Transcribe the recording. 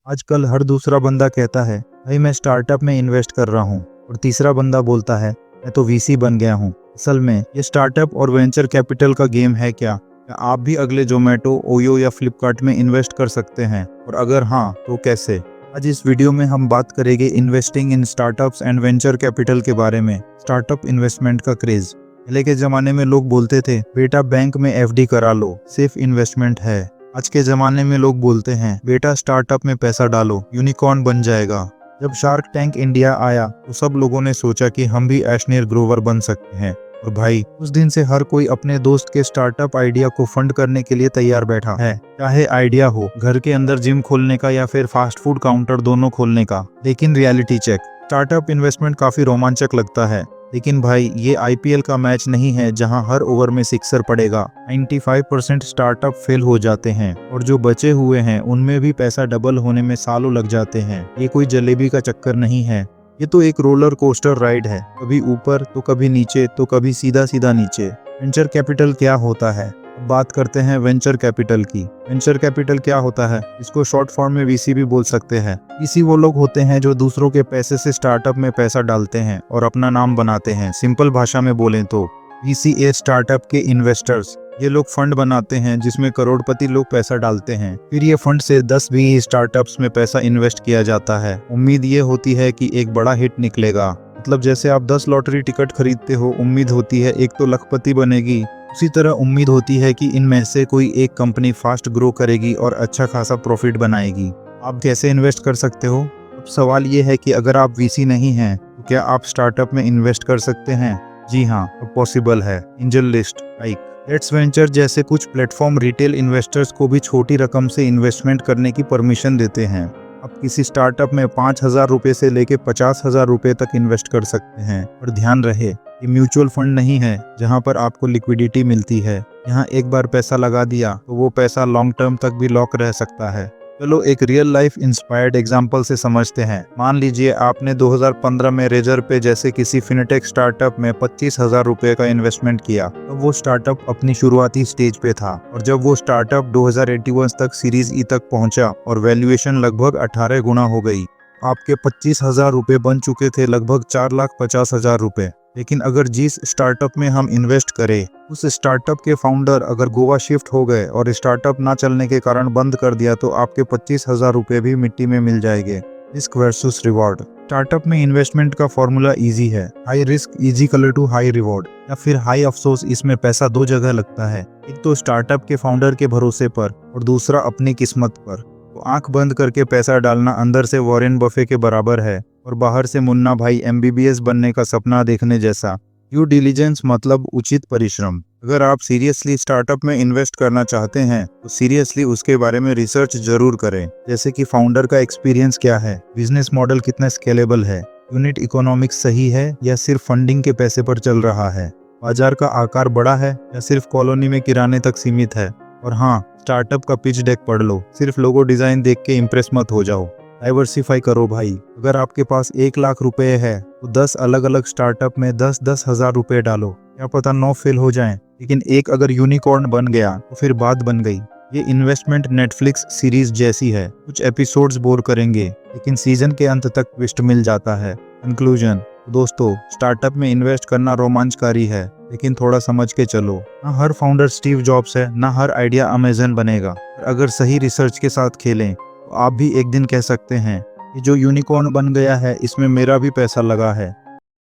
आजकल हर दूसरा बंदा कहता है भाई मैं स्टार्टअप में इन्वेस्ट कर रहा हूँ, और तीसरा बंदा बोलता है मैं तो वीसी बन गया हूँ। असल में ये स्टार्टअप और वेंचर कैपिटल का गेम है क्या आप भी अगले जोमेटो, ओयो या फ्लिपकार्ट में इन्वेस्ट कर सकते हैं, और अगर हाँ तो कैसे? आज इस वीडियो में हम बात करेंगे investing in startups and venture capital के बारे में। स्टार्टअप इन्वेस्टमेंट का क्रेज। पहले के जमाने में लोग बोलते थे बेटा बैंक में एफडी करा लो, सेफ इन्वेस्टमेंट है। आज के जमाने में लोग बोलते हैं बेटा स्टार्टअप में पैसा डालो, यूनिकॉर्न बन जाएगा। जब शार्क टैंक इंडिया आया तो सब लोगों ने सोचा कि हम भी एशनेर ग्रोवर बन सकते हैं, और भाई उस दिन से हर कोई अपने दोस्त के स्टार्टअप आइडिया को फंड करने के लिए तैयार बैठा है। चाहे आइडिया हो घर के अंदर जिम खोलने का या फिर फास्ट फूड काउंटर दोनों खोलने का। लेकिन रियलिटी चेक, स्टार्टअप इन्वेस्टमेंट काफी रोमांचक लगता है, लेकिन भाई ये आईपीएल का मैच नहीं है जहां हर ओवर में सिक्सर पड़ेगा। 95% स्टार्टअप फेल हो जाते हैं, और जो बचे हुए हैं उनमें भी पैसा डबल होने में सालों लग जाते हैं। ये कोई जलेबी का चक्कर नहीं है, ये तो एक रोलर कोस्टर राइड है, कभी ऊपर तो कभी नीचे तो कभी सीधा सीधा नीचे। वेंचर कैपिटल क्या होता है? अब बात करते हैं वेंचर कैपिटल की। वेंचर कैपिटल क्या होता है? इसको शॉर्ट फॉर्म में वीसी भी बोल सकते हैं। वीसी वो लोग होते हैं जो दूसरों के पैसे से स्टार्टअप में पैसा डालते हैं और अपना नाम बनाते हैं। सिंपल भाषा में बोलें तो वीसी ए स्टार्टअप के इन्वेस्टर्स। ये लोग फंड बनाते हैं जिसमें करोड़पति लोग पैसा डालते हैं, फिर ये फंड से 10-20 स्टार्टअप्स में पैसा इन्वेस्ट किया जाता है। उम्मीद ये होती है कि एक बड़ा हिट निकलेगा। मतलब जैसे आप 10 लॉटरी टिकट खरीदते हो, उम्मीद होती है एक तो लखपति बनेगी, उसी तरह उम्मीद होती है कि इनमें से कोई एक कंपनी फास्ट ग्रो करेगी और अच्छा खासा प्रॉफिट बनाएगी। आप कैसे इन्वेस्ट कर सकते हो? अब सवाल ये है कि अगर आप वीसी नहीं हैं तो क्या आप स्टार्टअप में इन्वेस्ट कर सकते हैं? जी हाँ, अब पॉसिबल है। Angel list, like let's venture जैसे कुछ प्लेटफॉर्म रिटेल इन्वेस्टर्स को भी छोटी रकम से इन्वेस्टमेंट करने की परमिशन देते हैं। आप किसी स्टार्टअप में 5,000 रुपये से लेके 50,000 रुपये तक इन्वेस्ट कर सकते हैं। और ध्यान रहे, ये म्यूचुअल फंड नहीं है जहां पर आपको लिक्विडिटी मिलती है। यहाँ एक बार पैसा लगा दिया तो वो पैसा लॉन्ग टर्म तक भी लॉक रह सकता है। चलो एक रियल लाइफ इंस्पायर्ड एग्जांपल से समझते हैं। मान लीजिए आपने 2015 में रेजर पे जैसे किसी फिनटेक स्टार्टअप में 25,000 रुपये का इन्वेस्टमेंट किया। तब वो स्टार्टअप अपनी शुरुआती स्टेज पे था, और जब वो स्टार्टअप 2081 तक सीरीज ई तक पहुंचा और वैल्यूएशन लगभग 18 गुना हो गई, आपके 25,000 रुपये बन चुके थे लगभग 4,50,000 रुपये। लेकिन अगर जिस स्टार्टअप में हम इन्वेस्ट करें उस स्टार्टअप के फाउंडर अगर गोवा शिफ्ट हो गए और स्टार्टअप ना चलने के कारण बंद कर दिया तो आपके 25,000 रुपये भी मिट्टी में मिल जाएंगे। Risk versus reward. स्टार्टअप में इन्वेस्टमेंट का फॉर्मूला इजी है, high risk is equal to high reward, या फिर हाई अफसोस। इसमें पैसा दो जगह लगता है, एक तो स्टार्टअप के फाउंडर के भरोसे पर और दूसरा अपनी किस्मत पर। तो आंख बंद करके पैसा डालना अंदर से वॉरेन बफे के बराबर है और बाहर से मुन्ना भाई एमबीबीएस बनने का सपना देखने जैसा। ड्यू डिलिजेंस मतलब उचित परिश्रम। अगर आप सीरियसली स्टार्टअप में इन्वेस्ट करना चाहते हैं तो सीरियसली उसके बारे में रिसर्च जरूर करें, जैसे कि फाउंडर का एक्सपीरियंस क्या है, बिजनेस मॉडल कितना स्केलेबल है, यूनिट इकोनॉमिक्स सही है या सिर्फ फंडिंग के पैसे पर चल रहा है, बाजार का आकार बड़ा है या सिर्फ कॉलोनी में किराने तक सीमित है। और हाँ, स्टार्टअप का पिच डेक पढ़ लो, सिर्फ लोगो डिजाइन देख के इम्प्रेस मत हो जाओ। डाइवर्सिफाई करो भाई। अगर आपके पास 1,00,000 रुपए है तो 10 अलग अलग स्टार्टअप में 10-10 हजार रुपए डालो। क्या पता 9 फेल हो जाएं, लेकिन एक अगर यूनिकॉर्न बन गया तो फिर बात बन गई। ये इन्वेस्टमेंट नेटफ्लिक्स सीरीज जैसी है, कुछ एपिसोड्स बोर करेंगे लेकिन सीजन के अंत तक ट्विस्ट मिल जाता है। कंक्लूजन, दोस्तों स्टार्टअप में इन्वेस्ट करना रोमांचकारी है, लेकिन थोड़ा समझ के चलो। ना हर फाउंडर स्टीव जॉब्स है, ना हर आइडिया अमेजन बनेगा। अगर सही रिसर्च के साथ खेलें तो आप भी एक दिन कह सकते हैं कि जो यूनिकॉर्न बन गया है इसमें मेरा भी पैसा लगा है।